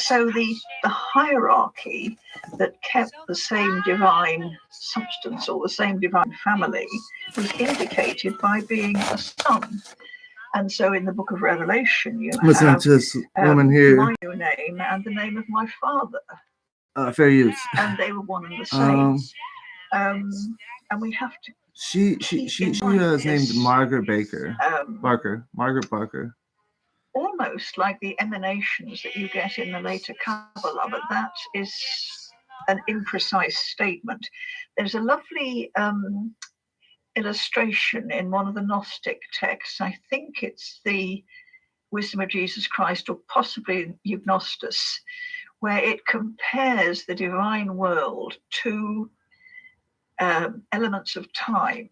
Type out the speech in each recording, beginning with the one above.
So the hierarchy that kept the same divine substance or the same divine family was indicated by being a son. And so in the book of Revelation, you Listen have to this woman here. my name and the name of my father. Fair use. And they were one and the same. And we have to. She is named Margaret Baker. Margaret Barker. Almost like the emanations that you get in the later Kabbalah, but that is an imprecise statement. There's a lovely illustration in one of the Gnostic texts. I think it's the Wisdom of Jesus Christ, or possibly Eunostus, where it compares the divine world to elements of time.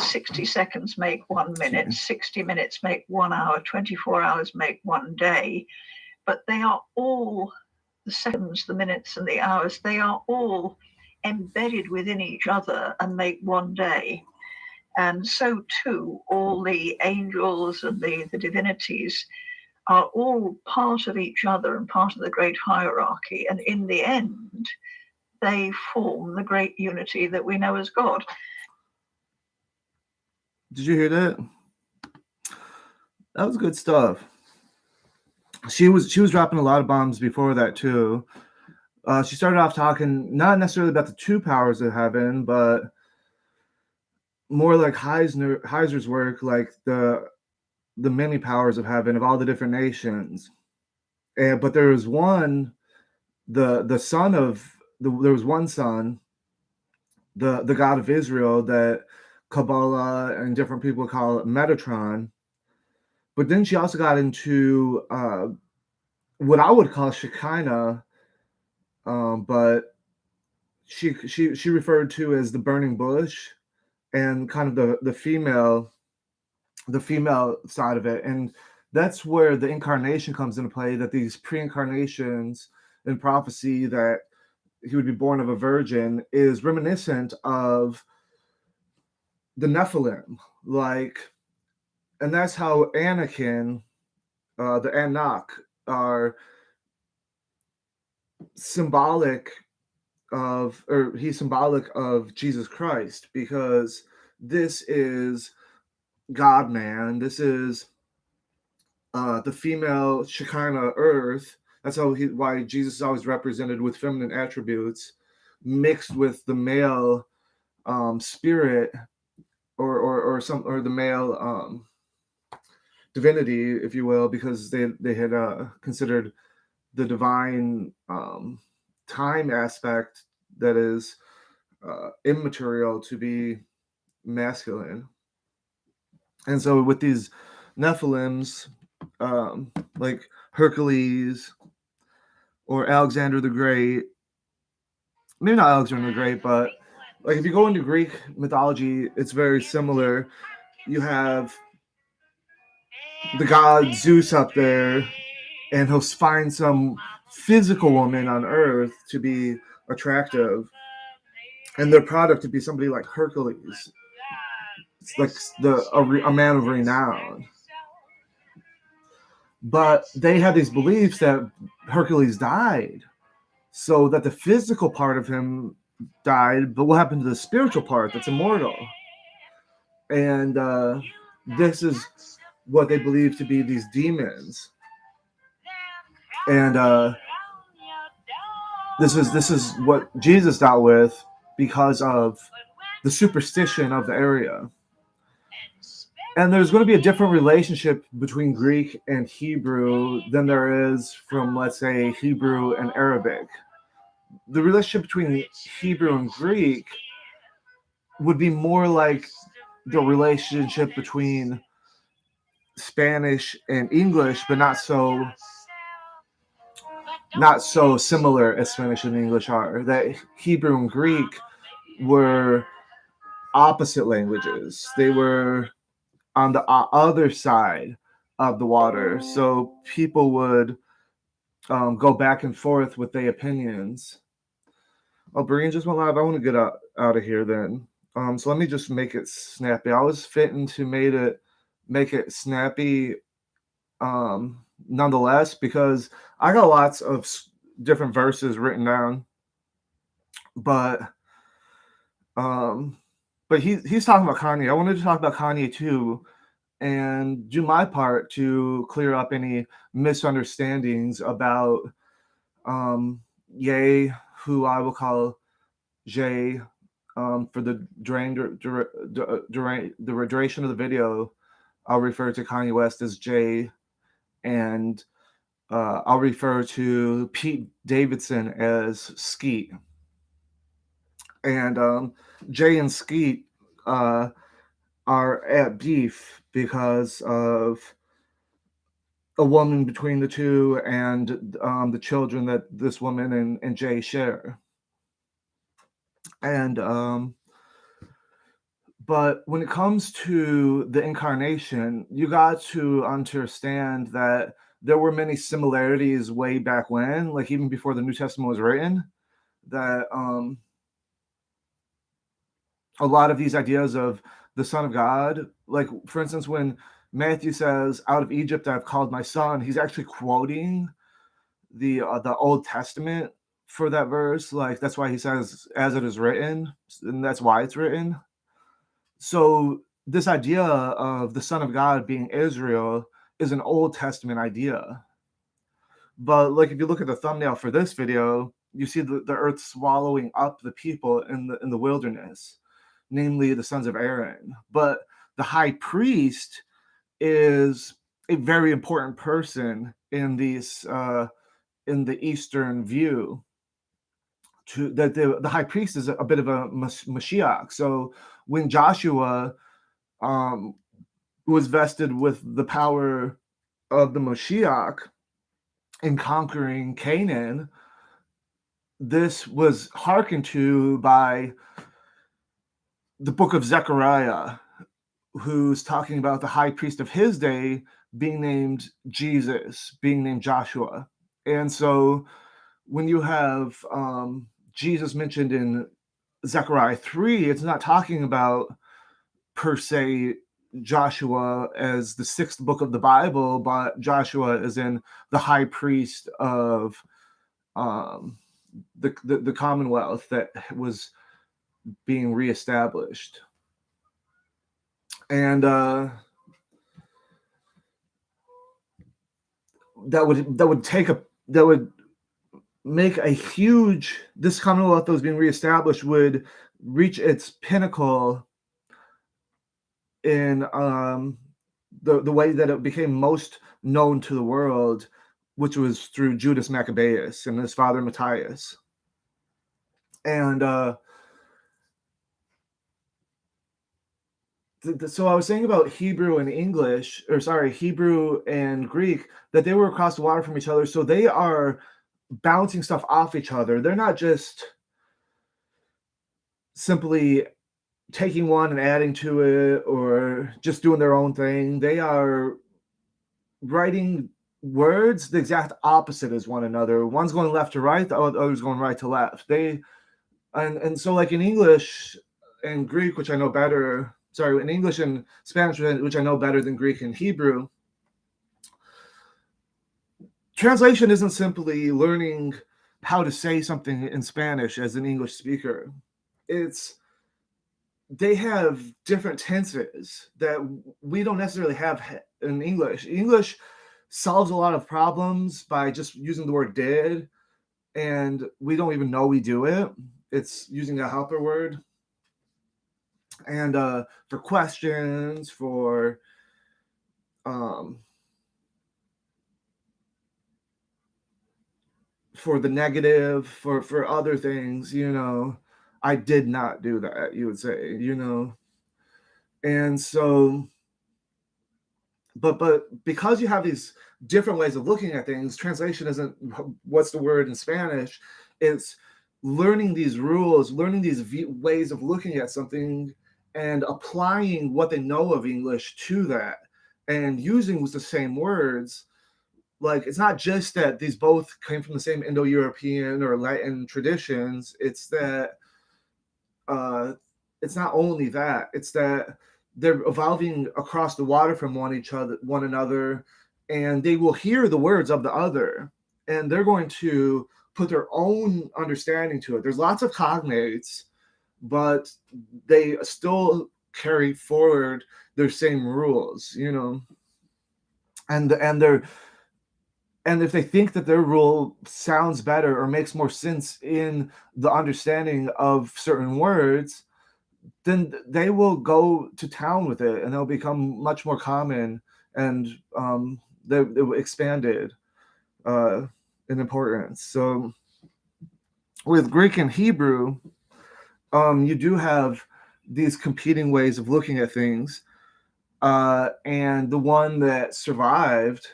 60 seconds make 1 minute, 60 minutes make 1 hour, 24 hours make 1 day. But they are all, the seconds, the minutes, and the hours, they are all embedded within each other and make 1 day. And so too, all the angels and the divinities are all part of each other and part of the great hierarchy. And in the end, they form the great unity that we know as God. Did you hear that? That was good stuff. She was dropping a lot of bombs before that too. She started off talking not necessarily about the two powers of heaven, but more like Heiser's work, like the many powers of heaven of all the different nations. But there was one, the son of there was one son, the God of Israel, that Kabbalah and different people call it Metatron. But then she also got into what I would call Shekinah, but she referred to as the burning bush, and kind of the female side of it. And that's where the incarnation comes into play, that these pre-incarnations in prophecy that he would be born of a virgin is reminiscent of the Nephilim, and that's how Anakin, the Anak, are symbolic of Jesus Christ, because this is God man. This is the female Shekinah earth. That's why Jesus is always represented with feminine attributes mixed with the male spirit or the male divinity, if you will, because they had considered the divine time aspect that is immaterial to be masculine. And so with these Nephilims, like Hercules or Alexander the Great, maybe not Alexander the Great, but like if you go into Greek mythology, it's very similar. You have the god Zeus up there, and he'll find some physical woman on Earth to be attractive, and their product to be somebody like Hercules. It's like a man of renown. But they had these beliefs that Hercules died, so that the physical part of him died, but what happened to the spiritual part that's immortal? And this is what they believe to be these demons. And this is what Jesus dealt with because of the superstition of the area. And there's going to be a different relationship between Greek and Hebrew than there is from, let's say, Hebrew and Arabic. The relationship between Hebrew and Greek would be more like the relationship between Spanish and English, but not so similar as Spanish and English are. That Hebrew and Greek were opposite languages. They were on the other side of the water, so people would go back and forth with their opinions. Oh, Brian just went live. I want to get out of here then. So let me just make it snappy. I was fitting to make it snappy nonetheless, because I got lots of different verses written down, but he's talking about Kanye. I wanted to talk about Kanye too, and do my part to clear up any misunderstandings about Ye, who I will call Jay, for the duration of the video. I'll refer to Kanye West as Jay, and I'll refer to Pete Davidson as Skeet. And Jay and Skeet are at beef because of a woman between the two and the children that this woman and Jay share. And but when it comes to the incarnation, you got to understand that there were many similarities way back when, like even before the New Testament was written, that a lot of these ideas of the Son of God, like for instance, when Matthew says, "Out of Egypt I've called my son," he's actually quoting the Old Testament for that verse. Like that's why he says, "As it is written," and that's why it's written. So this idea of the Son of God being Israel is an Old Testament idea. But like if you look at the thumbnail for this video, you see the earth swallowing up the people in the wilderness, namely the sons of Aaron. But the high priest is a very important person in these in the Eastern view. To that the high priest is a bit of a Mashiach. So when Joshua was vested with the power of the Mashiach in conquering Canaan, this was hearkened to by the book of Zechariah, who's talking about the high priest of his day being named Jesus, being named Joshua. And so when you have Jesus mentioned in Zechariah 3, it's not talking about per se Joshua as the sixth book of the Bible, but Joshua is in the high priest of the Commonwealth that was being reestablished. And that would make a huge, this Commonwealth that was being reestablished would reach its pinnacle in the way that it became most known to the world, which was through Judas Maccabeus and his father Matthias. And so I was saying about Hebrew and English, or sorry, Hebrew and Greek, that they were across the water from each other. So they are bouncing stuff off each other. They're not just simply taking one and adding to it or just doing their own thing. They are writing words the exact opposite as one another. One's going left to right, the other's going right to left. And so like in English and Greek, which I know better, sorry, in English and Spanish, which I know better than Greek and Hebrew, translation isn't simply learning how to say something in Spanish as an English speaker. They have different tenses that we don't necessarily have in English. English solves a lot of problems by just using the word did, and we don't even know we do it. It's using a helper word. And for questions, for the negative, for other things, I did not do that, you would say, and so but because you have these different ways of looking at things, translation isn't what's the word in Spanish, it's learning these rules, learning these ways of looking at something and applying what they know of English to that and using the same words. Like, it's not just that these both came from the same Indo-European or Latin traditions. It's that it's not only that, it's that they're evolving across the water from one another and they will hear the words of the other, and they're going to put their own understanding to it. There's lots of cognates, but they still carry forward their same rules, and if they think that their rule sounds better or makes more sense in the understanding of certain words, then they will go to town with it, and they'll become much more common, and they expanded in importance. So with Greek and Hebrew, you do have these competing ways of looking at things, and the one that survived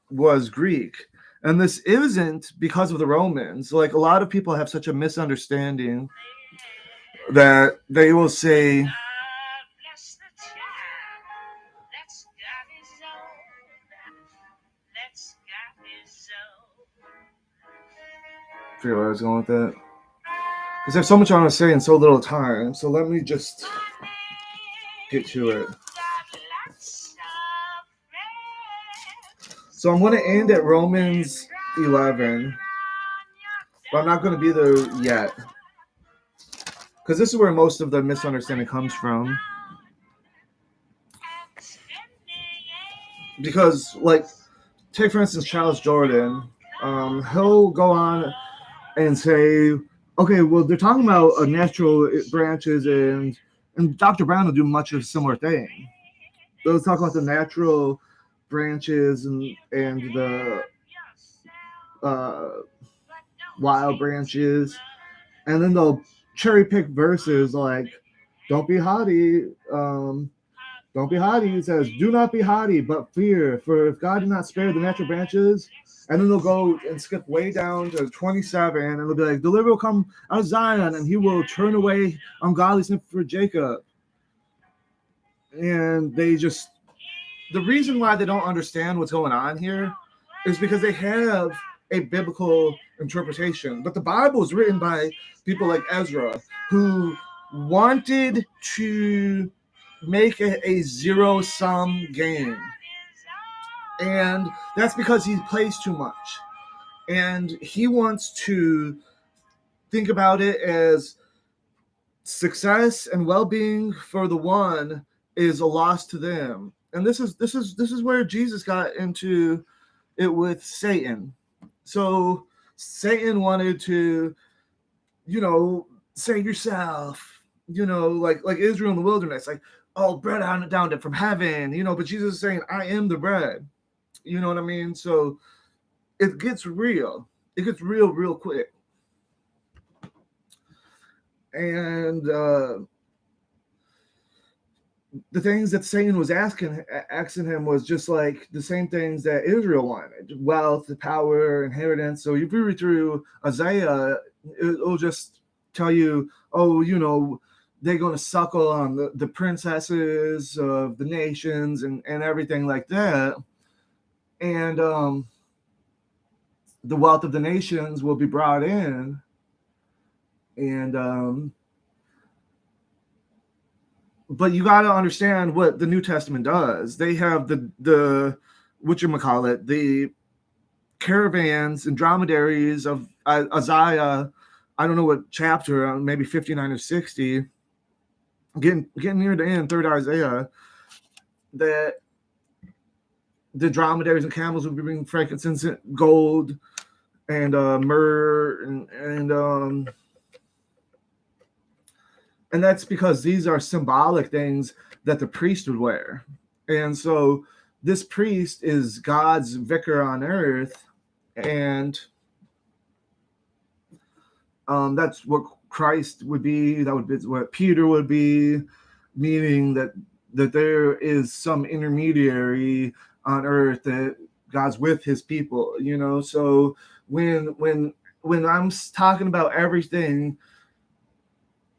was Greek. And this isn't because of the Romans. Like, a lot of people have such a misunderstanding that they will say, I forget where I was going with that. Because there's so much I want to say in so little time. So let me just get to it. So I'm going to end at Romans 11. But I'm not going to be there yet. Because this is where most of the misunderstanding comes from. Because, like, take for instance Charles Jordan. He'll go on and say, okay, well, they're talking about natural branches, and Dr. Brown will do much of a similar thing. They'll talk about the natural branches and the wild branches, and then they'll cherry pick verses like, don't be haughty. Don't be haughty. He says, do not be haughty, but fear. For if God did not spare the natural branches, and then they'll go and skip way down to 27, and they'll be like, deliver will come out of Zion, and he will turn away ungodliness for Jacob. And the reason why they don't understand what's going on here is because they have a biblical interpretation. But the Bible is written by people like Ezra, who wanted to make a zero-sum game. And that's because he plays too much. And he wants to think about it as success and well-being for the one is a loss to them. And this is where Jesus got into it with Satan. So Satan wanted to, save yourself, like Israel in the wilderness, like, oh, bread down from heaven, but Jesus is saying, I am the bread. You know what I mean? So it gets real. It gets real quick. And the things that Satan was asking him was just like the same things that Israel wanted: wealth, power, inheritance. So if you read through Isaiah, it'll just tell you, oh, they're going to suckle on the princesses of the nations and everything like that. And the wealth of the nations will be brought in. And but you got to understand what the New Testament does. They have the whatchamacallit, the caravans and dromedaries of Isaiah. I don't know what chapter, maybe 59 or 60. Getting near the end, third Isaiah, that the dromedaries and camels would be bringing frankincense, gold, and myrrh, and that's because these are symbolic things that the priest would wear. And so this priest is God's vicar on earth, and that's what Christ would be. That would be what Peter would be, meaning that there is some intermediary on earth that God's with his people, So when I'm talking about everything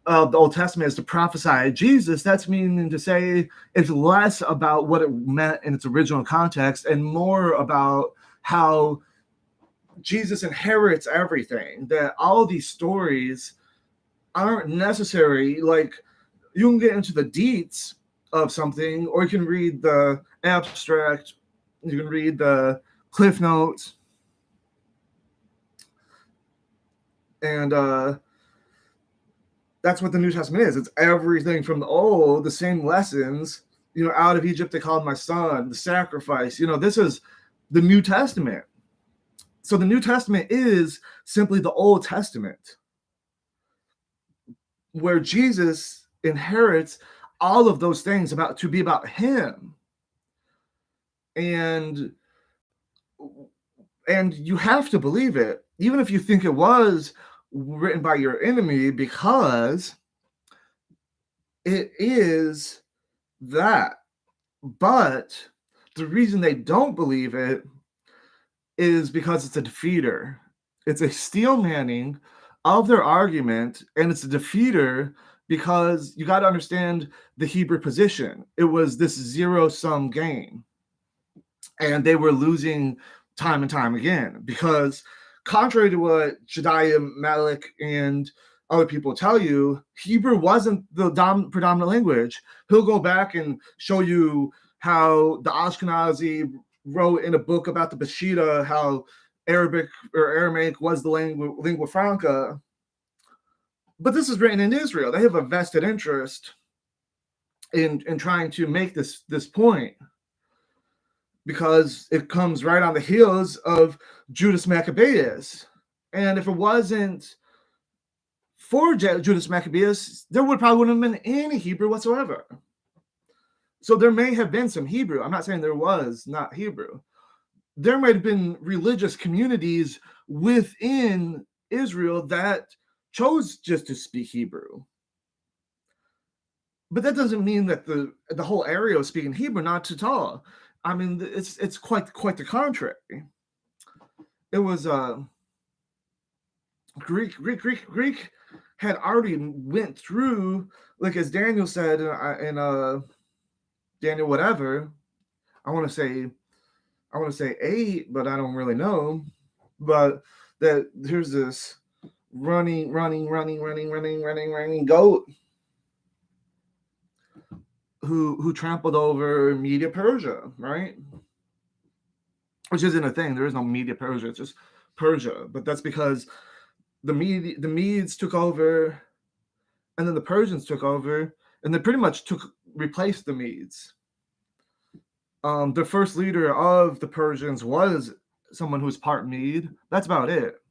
of the Old Testament is to prophesy Jesus, that's meaning to say it's less about what it meant in its original context and more about how Jesus inherits everything, that all these stories aren't necessary. Like, you can get into the deets of something, or you can read the abstract You can read the Cliff Notes, and that's what the New Testament is. It's everything from the old, the same lessons. Out of Egypt they called my son, the sacrifice. This is the New Testament. So the New Testament is simply the Old Testament, where Jesus inherits all of those things to be about him. And you have to believe it, even if you think it was written by your enemy, because it is that. But the reason they don't believe it is because it's a defeater. It's a steel manning of their argument, and it's a defeater because you got to understand the Hebrew position. It was this zero-sum game, and they were losing time and time again because, contrary to what Jediah, Malik, and other people tell you, Hebrew wasn't the predominant language. He'll go back and show you how the Ashkenazi wrote in a book about the Bashida how Arabic or Aramaic was the lingua franca. But this is written in Israel. They have a vested interest in trying to make this point, because it comes right on the heels of Judas Maccabeus. And if it wasn't for Judas Maccabeus, there probably wouldn't have been any Hebrew whatsoever. So there may have been some Hebrew. I'm not saying there was not Hebrew. There might have been religious communities within Israel that chose just to speak Hebrew. But that doesn't mean that the whole area was speaking Hebrew, not at all. I mean, it's quite the contrary. It was Greek had already went through, like as Daniel said in Daniel whatever. I want to say 8, but I don't really know. But that here's this running goat who trampled over Media Persia, right? Which isn't a thing. There is no Media Persia. It's just Persia. But that's because the Medes took over, and then the Persians took over, and they pretty much replaced the Medes. The first leader of the Persians was someone who was part Mede. That's about it.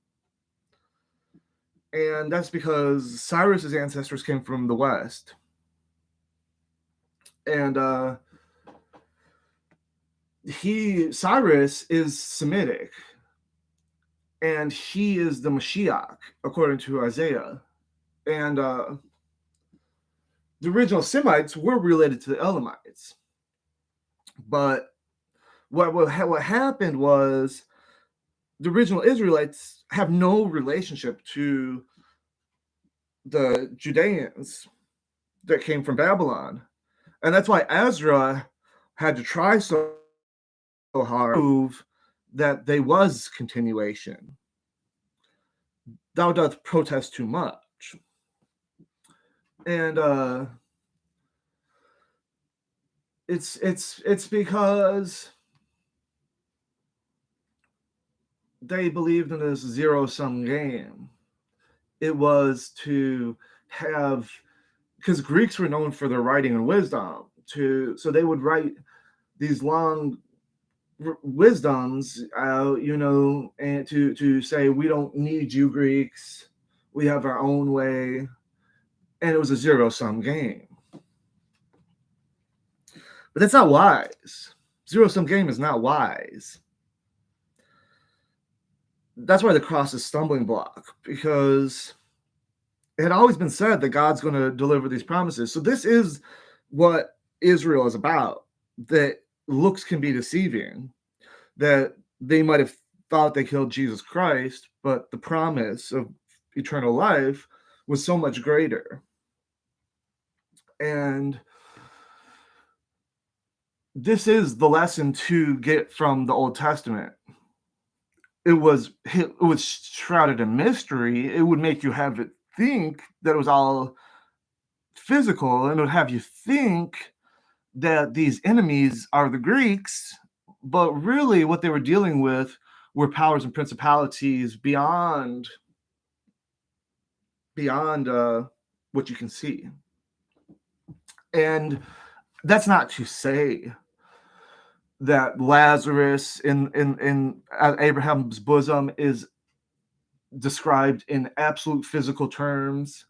And that's because Cyrus's ancestors came from the west. And Cyrus is Semitic, and he is the Mashiach according to Isaiah. And the original Semites were related to the Elamites, but what happened was the original Israelites have no relationship to the Judeans that came from Babylon. And that's why Ezra had to try so hard to prove that there was continuation. Thou doth protest too much. And it's because they believed in this zero-sum game. It was to have, because Greeks were known for their writing and wisdom, so they would write these long wisdoms out, and to say, we don't need you Greeks, we have our own way. And it was a zero-sum game. But that's not wise. Zero-sum game is not wise. That's why the cross is a stumbling block, because it had always been said that God's going to deliver these promises. So this is what Israel is about, that looks can be deceiving, that they might have thought they killed Jesus Christ, but the promise of eternal life was so much greater. And this is the lesson to get from the Old Testament. It was shrouded in mystery. It would make you have it think that it was all physical, and it would have you think that these enemies are the Greeks, But really what they were dealing with were powers and principalities beyond what you can see. And that's not to say that Lazarus in Abraham's bosom is described in absolute physical terms,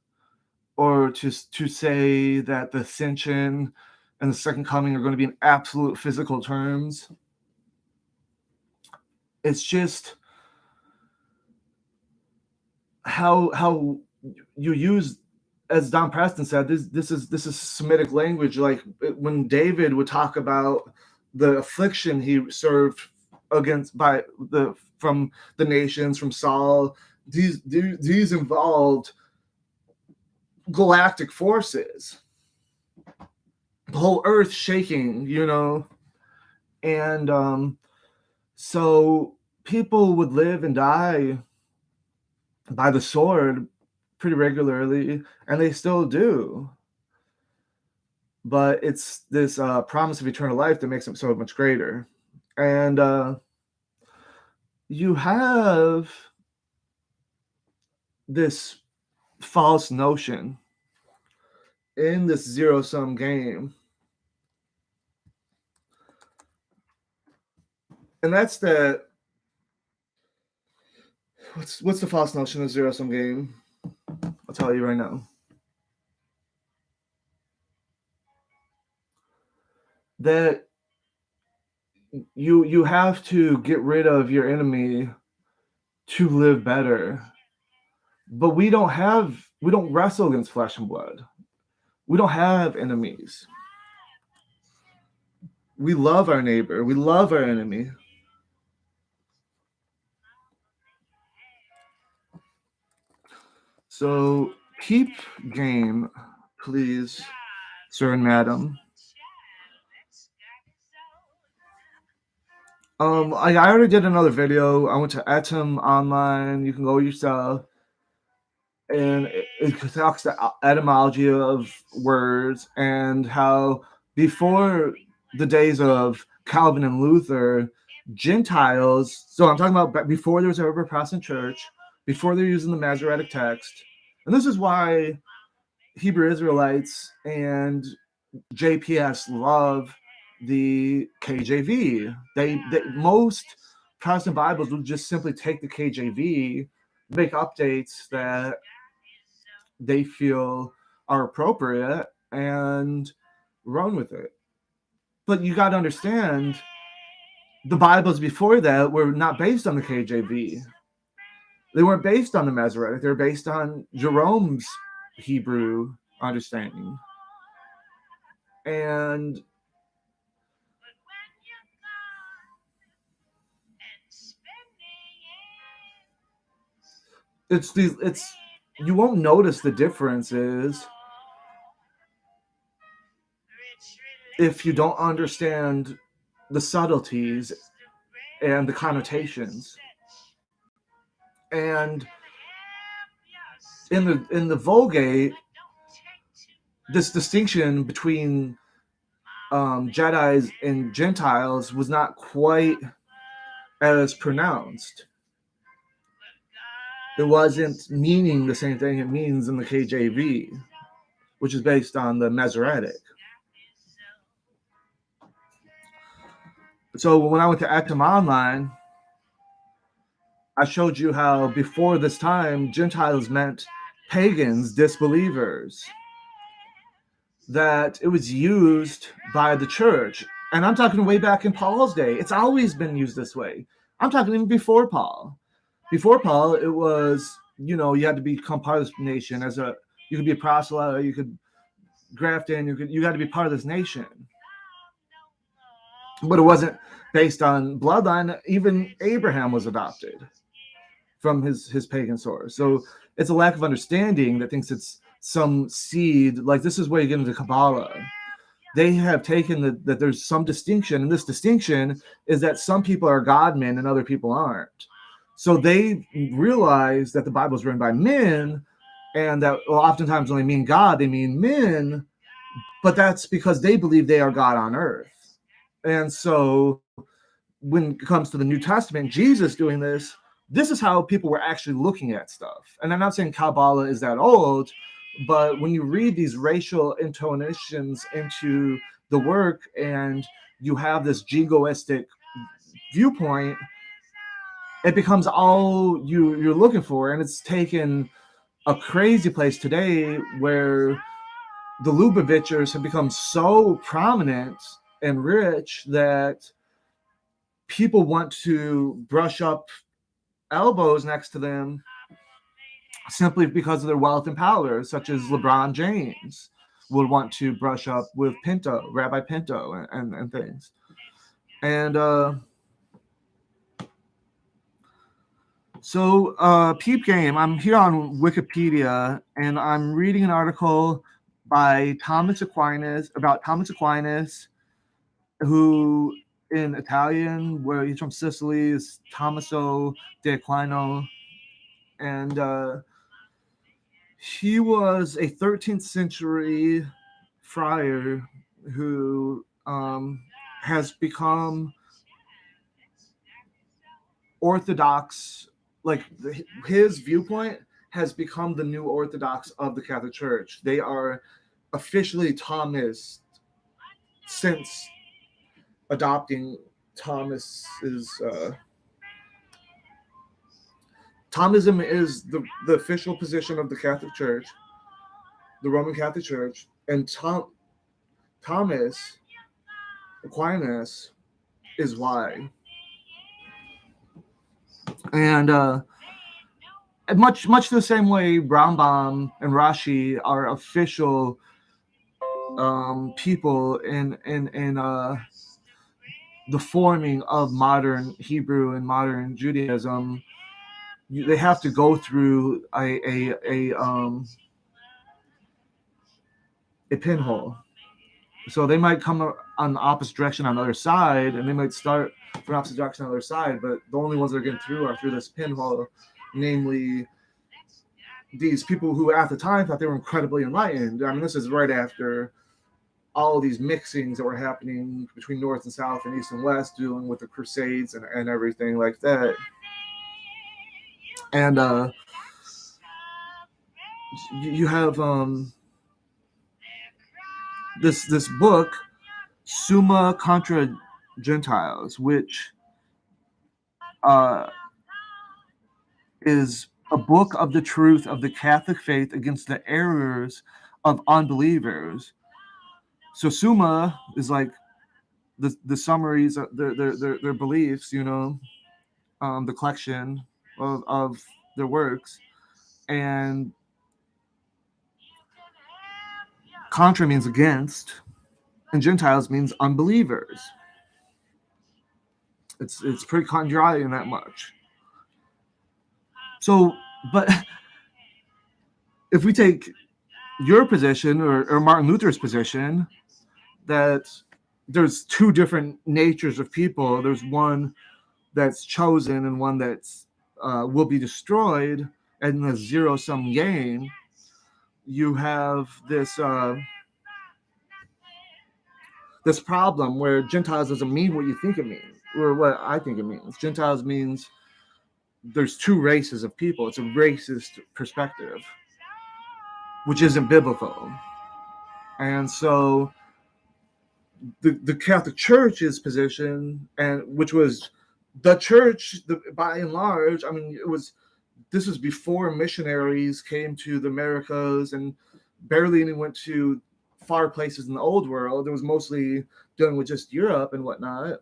or to say that the ascension and the second coming are going to be in absolute physical terms. It's just how you use, as Don Preston said, this is Semitic language. Like when David would talk about the affliction he served against from the nations, from Saul, these involved galactic forces, the whole earth shaking, and so people would live and die by the sword pretty regularly, and they still do. But it's this promise of eternal life that makes them so much greater. And you have this false notion in this zero-sum game, and that's that. What's the false notion of zero-sum game? I'll tell you right now. That you have to get rid of your enemy to live better. But we don't wrestle against flesh and blood. We don't have enemies. We love our neighbor. We love our enemy. So keep game, please, sir and madam. I already did another video. I went to Etum online. You can go yourself. And it talks the etymology of words and how before the days of Calvin and Luther, Gentiles, so I'm talking about before there was ever a Protestant church, before they're using the Masoretic text. And this is why Hebrew Israelites and JPS love the KJV. They most Protestant Bibles will just simply take the KJV, make updates that they feel are appropriate, and run with it. But you got to understand, the Bibles before that were not based on the KJV. They weren't based on the Masoretic. They were based on Jerome's Hebrew understanding. And you won't notice the differences if you don't understand the subtleties and the connotations. And in the Vulgate, this distinction between Jedis and Gentiles was not quite as pronounced. It wasn't meaning the same thing it means in the KJV, which is based on the Masoretic. So when I went to Etum Online, I showed you how before this time, Gentiles meant pagans, disbelievers, that it was used by the church. And I'm talking way back in Paul's day. It's always been used this way. I'm talking even before Paul. Before Paul, it was, you had to become part of this nation. You could be a proselyte, you could graft in, you had to be part of this nation. But it wasn't based on bloodline. Even Abraham was adopted from his pagan source. So it's a lack of understanding that thinks it's some seed. Like, this is where you get into Kabbalah. They have taken that there's some distinction, and this distinction is that some people are God-men and other people aren't. So they realize that the Bible is written by men, and that oftentimes when they mean God, they mean men, but that's because they believe they are God on earth. And so when it comes to the New Testament, Jesus doing this is how people were actually looking at stuff. And I'm not saying Kabbalah is that old, but when you read these racial intonations into the work and you have this jingoistic viewpoint, it becomes all you're looking for. And it's taken a crazy place today where the Lubavitchers have become so prominent and rich that people want to brush up elbows next to them simply because of their wealth and power, such as LeBron James would want to brush up with Pinto, Rabbi Pinto, and things. And so Peep Game, I'm here on Wikipedia, and I'm reading an article by Thomas Aquinas, who in Italian, where he's from Sicily, is Tommaso de Aquino. And he was a 13th century friar who has become Orthodox. Like his viewpoint has become the new Orthodox of the Catholic Church. They are officially Thomist since adopting Thomas's. Thomism is the official position of the Catholic Church, the Roman Catholic Church, and Thomas Aquinas is why. And much the same way Rambam and Rashi are official people in the forming of modern Hebrew and modern Judaism, they have to go through a pinhole. So they might come on the opposite direction on the other side, and they might start from opposite direction on the other side, but the only ones that are getting through are through this pinhole, namely these people who at the time thought they were incredibly enlightened. I mean, this is right after all of these mixings that were happening between North and South and East and West, dealing with the Crusades and everything like that. And you have this book, Summa contra Gentiles, which is a book of the truth of the Catholic faith against the errors of unbelievers. So Summa is like the summaries of their beliefs, the collection of their works, and contra means against, and Gentiles means unbelievers. It's pretty cut and dry in that much. So, but if we take your position or Martin Luther's position, that there's two different natures of people. There's one that's chosen and one that's will be destroyed, and the zero-sum game. You have this this problem where Gentiles doesn't mean what you think it means, or what I think it means. Gentiles means there's two races of people. It's a racist perspective, which isn't biblical. And so the Catholic Church's position, and which was the church, by and large, I mean, this was before missionaries came to the Americas, and barely anyone went to far places in the old world. It was mostly dealing with just Europe and whatnot.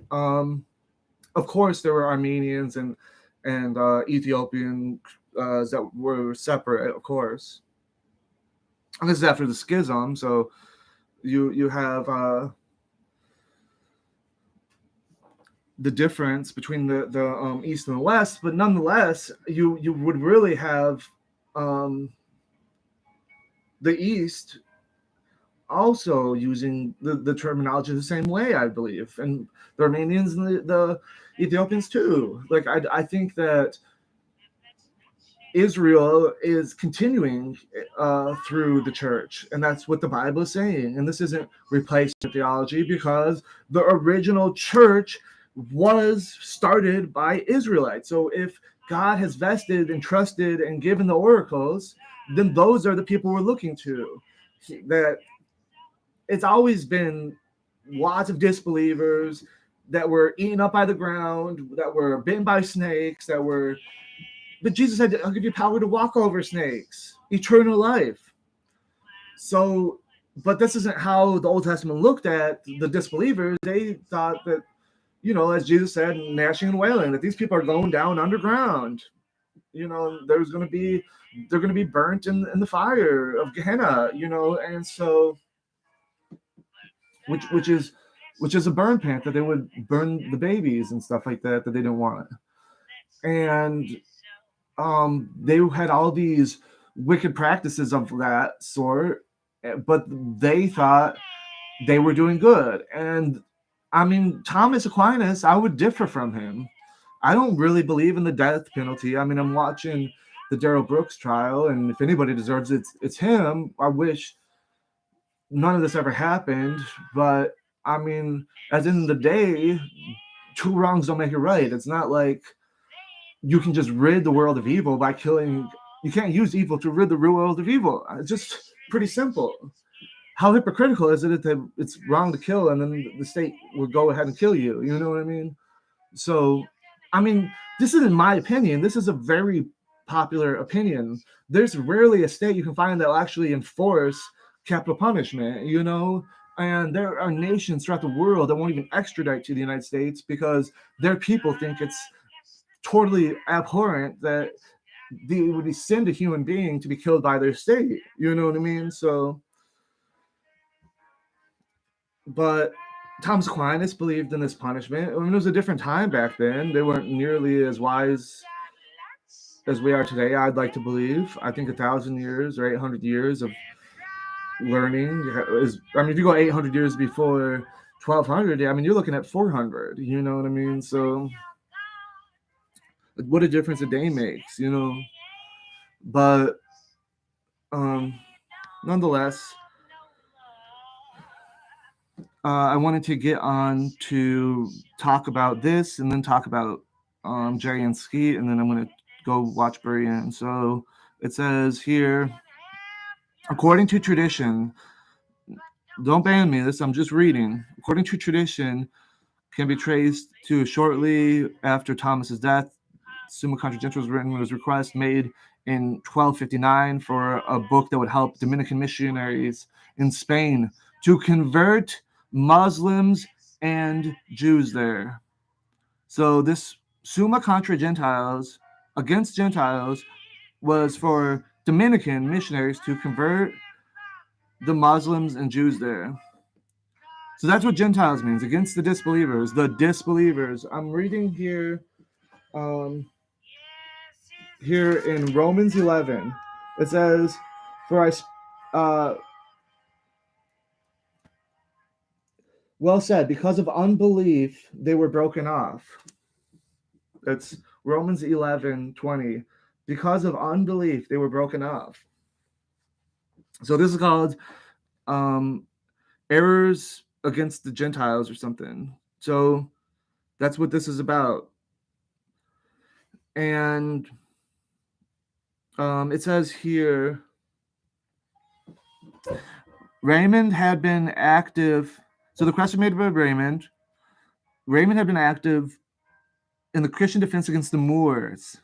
Of course, there were Armenians and Ethiopian that were separate, of course. And this is after the schism, so you have the difference between the East and the West, but nonetheless, you would really have the East also using the terminology the same way, I believe, and the Armenians and the Ethiopians too. Like I think that Israel is continuing through the church, and that's what the Bible is saying. And this isn't replacement theology, because the original church was started by Israelites. So if God has vested and trusted and given the oracles, then those are the people we're looking to. That it's always been lots of disbelievers that were eaten up by the ground, that were bitten by snakes, but Jesus said, I'll give you power to walk over snakes, eternal life. So, but this isn't how the Old Testament looked at the disbelievers. They thought that, as Jesus said, gnashing and wailing, that these people are going down underground. They're going to be burnt in the fire of Gehenna, and so, which is a burn pit, that they would burn the babies and stuff like that they didn't want. And they had all these wicked practices of that sort, but they thought they were doing good. And I mean, Thomas Aquinas, I would differ from him. I don't really believe in the death penalty. I mean, I'm watching the Darrell Brooks trial, and if anybody deserves it, it's him. I wish none of this ever happened, but I mean, at the end of the day, two wrongs don't make it right. It's not like you can just rid the world of evil by killing. You can't use evil to rid the world of evil. It's just pretty simple. How hypocritical is it that it's wrong to kill and then the state will go ahead and kill you? You know what I mean? So, I mean, this isn't my opinion. This is a very popular opinion. There's rarely a state you can find that will actually enforce capital punishment, and there are nations throughout the world that won't even extradite to the United States because their people think it's totally abhorrent that it would be sin to human being to be killed by their state. You know what I mean? So, but Thomas Aquinas believed in this punishment. I mean, it was a different time back then. They weren't nearly as wise as we are today, I'd like to believe. I think 1,000 years or 800 years of learning is, I mean, if you go 800 years before 1200, I mean, you're looking at 400, you know what I mean? So what a difference a day makes, but nonetheless, I wanted to get on to talk about this and then talk about Jerry and Skeet, and then I'm going to go watch Burian. So it says here, according to tradition, don't ban me this, I'm just reading. According to tradition, can be traced to shortly after Thomas's death. Summa Contra Gentium was written with a request made in 1259 for a book that would help Dominican missionaries in Spain to convert Muslims and Jews there. So this Summa Contra Gentiles, against Gentiles, was for Dominican missionaries to convert the Muslims and Jews there. So that's what Gentiles means, against the disbelievers. The disbelievers. I'm reading here, here in Romans 11. It says, well said, because of unbelief, they were broken off. That's Romans 11:20. Because of unbelief, they were broken off. So this is called errors against the Gentiles or something. So that's what this is about. And it says here, Raymond had been active. So the question made by Raymond had been active in the Christian defense against the Moors,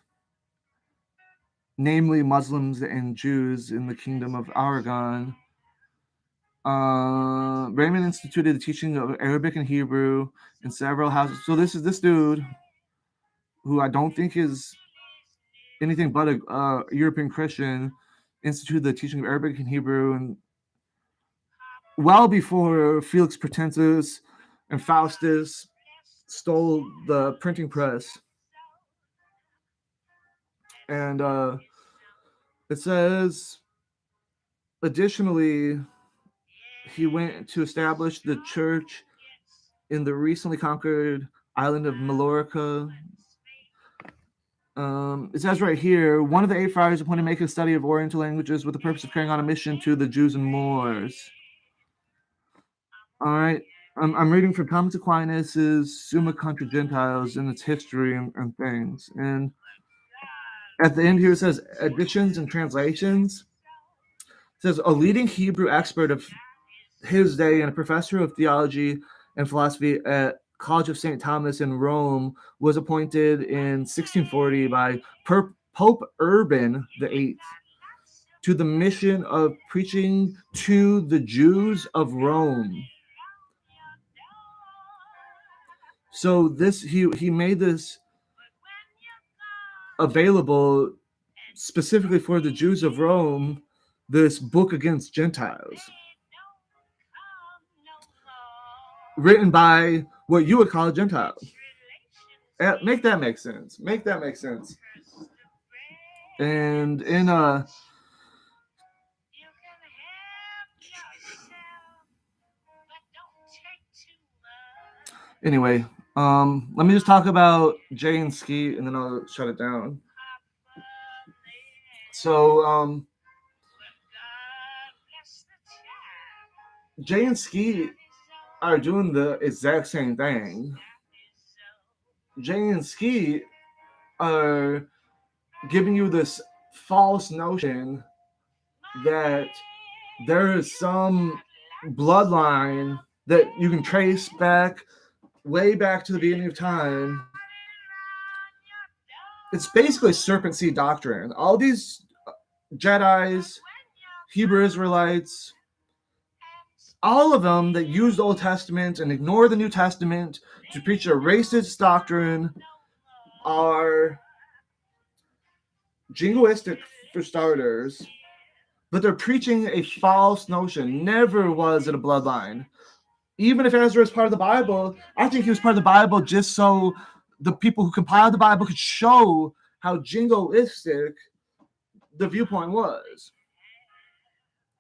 namely Muslims and Jews in the Kingdom of Aragon. Raymond instituted the teaching of Arabic and Hebrew in several houses. So this is this dude who I don't think is anything but a European Christian, instituted the teaching of Arabic and Hebrew, and well before Felix Pratensis and Faustus stole the printing press. And it says, additionally, he went to establish the church in the recently conquered island of Mallorca. It says right here, one of the 8 friars appointed to make a study of Oriental languages with the purpose of carrying on a mission to the Jews and Moors. All right. I'm reading from Thomas Aquinas' Summa Contra Gentiles and its history and things. And at the end here it says additions and translations. It says a leading Hebrew expert of his day and a professor of theology and philosophy at College of St. Thomas in Rome was appointed in 1640 by Pope Urban VIII to the mission of preaching to the Jews of Rome. So this he made this available specifically for the Jews of Rome, this book against Gentiles, written by what you would call a Gentile. Make that make sense. Make that make sense. And in anyway, let me just talk about Jay and Ski, and then I'll shut it down. So, Jay and Ski are doing the exact same thing. Jay and Ski are giving you this false notion that there is some bloodline that you can trace back way back to the beginning of time. It's basically serpent seed doctrine. All these Jedis, Hebrew Israelites, all of them that use the Old Testament and ignore the New Testament to preach a racist doctrine are jingoistic for starters, but they're preaching a false notion. Never was it a bloodline. Even if Ezra is part of the Bible, I think he was part of the Bible just so the people who compiled the Bible could show how jingoistic the viewpoint was.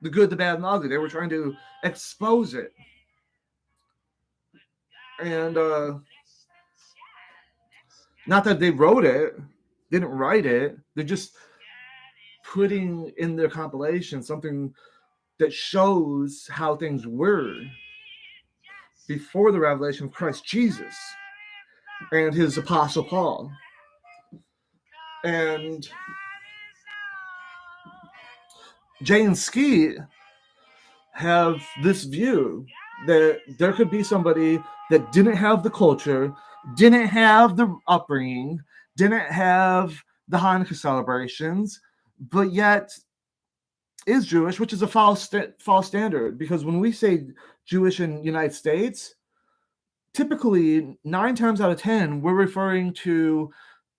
The good, the bad, and the ugly. They were trying to expose it. And not that they wrote it, they didn't write it. They're just putting in their compilation something that shows how things were before the revelation of Christ Jesus and his apostle Paul. And Jay and Ski have this view that there could be somebody that didn't have the culture, didn't have the upbringing, didn't have the Hanukkah celebrations, but yet is Jewish, which is a false standard. Because when we say Jewish in the United States, typically 9 times out of 10, we're referring to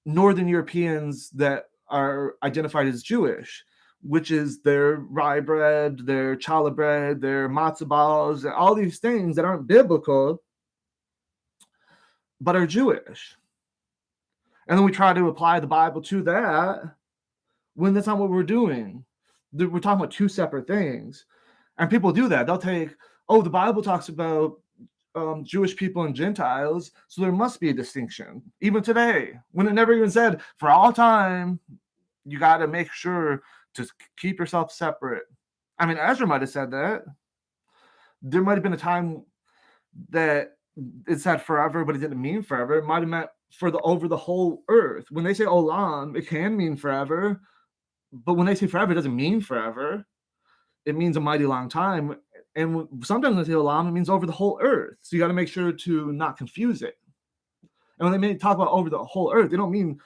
Northern Europeans that are identified as Jewish, which is their rye bread, their challah bread, their matzah balls, all these things that aren't biblical, but are Jewish. And then we try to apply the Bible to that when that's not what we're doing. We're talking about 2 separate things. And people do that. They'll take, the Bible talks about Jewish people and Gentiles, so there must be a distinction, even today, when it never even said, for all time, you got to make sure to keep yourself separate. I mean, Ezra might have said that. There might have been a time that it said forever, but it didn't mean forever. It might have meant over the whole earth. When they say olam, it can mean forever, but when they say forever, it doesn't mean forever. It means a mighty long time. And sometimes when they say olam, it means over the whole earth. So you got to make sure to not confuse it. And when they talk about over the whole earth, they don't mean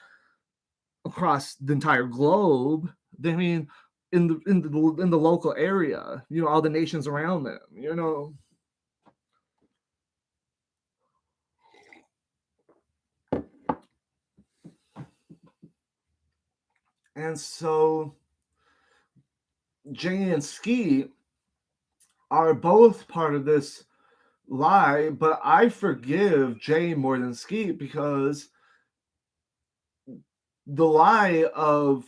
across the entire globe. They mean in the local area, all the nations around them, And so Jay and Ski are both part of this lie, but I forgive Jay more than Ski because the lie of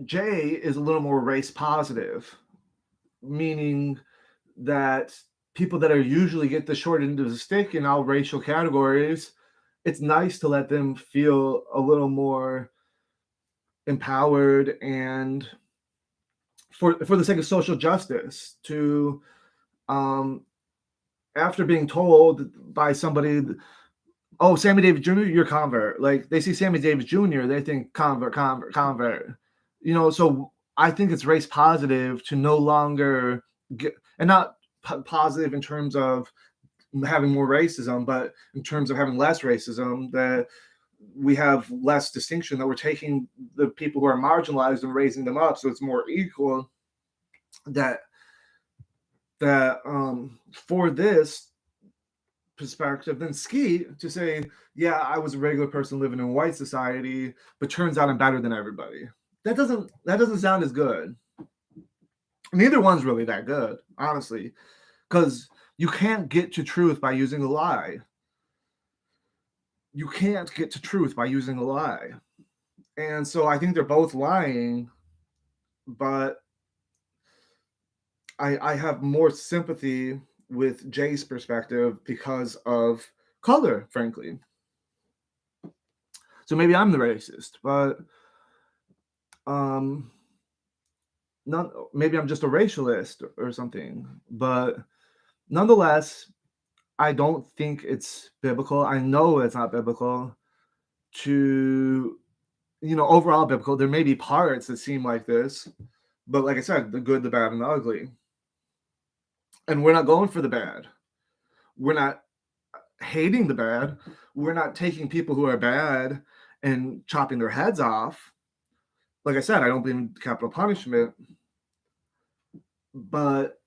Jay is a little more race positive, meaning that people that are usually get the short end of the stick in all racial categories, it's nice to let them feel a little more empowered and for the sake of social justice, to after being told by somebody, oh, Sammy Davis Jr., you're convert. Like, they see Sammy Davis Jr., they think convert. So I think it's race positive to no longer get, and not positive in terms of having more racism, but in terms of having less racism, that we have less distinction, that we're taking the people who are marginalized and raising them up so it's more equal. That for this perspective, then Ski to say, yeah, I was a regular person living in white society, but turns out I'm better than everybody. That doesn't sound as good. Neither one's really that good, honestly, because you can't get to truth by using a lie. You can't get to truth by using a lie. And so I think they're both lying, but I have more sympathy with Jay's perspective because of color, frankly. So maybe I'm the racist, but maybe I'm just a racialist or something. But nonetheless, I don't think it's biblical. I know it's not biblical to, overall biblical. There may be parts that seem like this, but like I said, the good, the bad, and the ugly. And we're not going for the bad. We're not hating the bad. We're not taking people who are bad and chopping their heads off. Like I said, I don't believe in capital punishment, but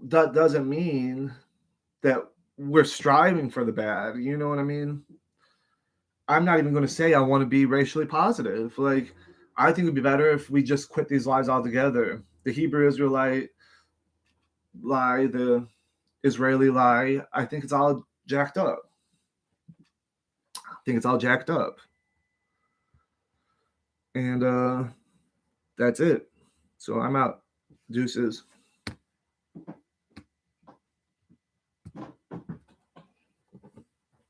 that doesn't mean that we're striving for the bad. You know what I mean? I'm not even going to say I want to be racially positive. Like, I think it'd be better if we just quit these lies altogether. The Hebrew Israelite lie, the Israeli lie, I think it's all jacked up. And that's it. So I'm out. Deuces.